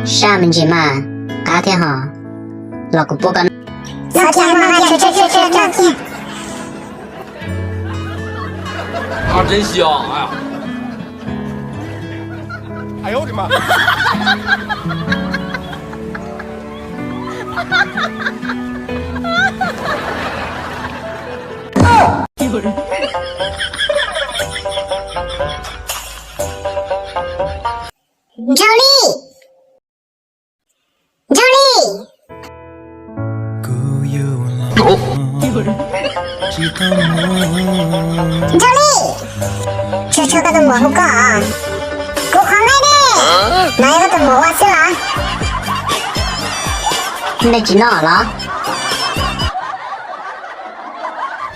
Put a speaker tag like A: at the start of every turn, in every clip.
A: 啥门子嘛？家天哈，老个不干。
B: 老天妈妈，这，老天！
C: 啊，真香！哎呀，
D: 哎呦我的妈！
B: 有人。Jolie，这个都摸不够啊！够好来的，哪一个都摸完死了？
A: 你去哪了？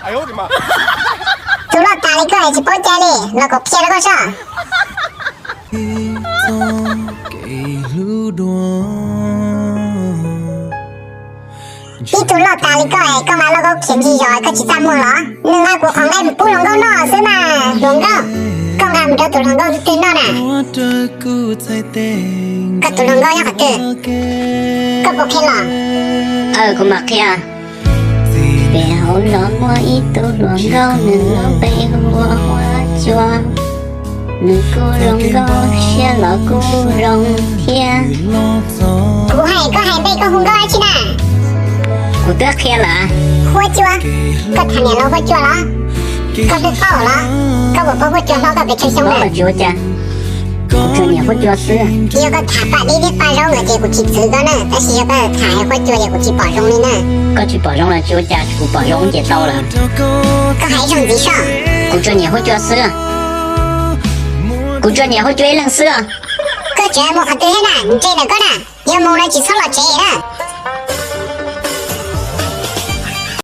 D: 哎呦我的妈！
B: 走了打了个去包间里，那个骗了个啥？你走了打了个干嘛那个骗子要个去咋么了？你那个行来不能够闹是嘛？弄个，刚刚不知道多能够是对闹呢？个多能够要个个不骗了？
A: 个嘛骗？别后让我一度乱搞，能被我花抓。能够让我写了古荣天。
B: 个还被个红高去呢？
A: 我得开了。
B: 喝酒，个谈恋爱喝酒了，个是好了，个我不喝酒，那个别吃香了。
A: 我酒家，我这年喝酒是。
B: 有个他把你的把肉我就不去吃个呢，但是有个他还喝酒也不去包容的呢。
A: 个去包容了酒家，去包容就到了。
B: 个还剩几少？
A: 我这年喝酒是。我这年喝酒能是。
B: 个这么喝对了，你这个呢，要么来去吃了这了。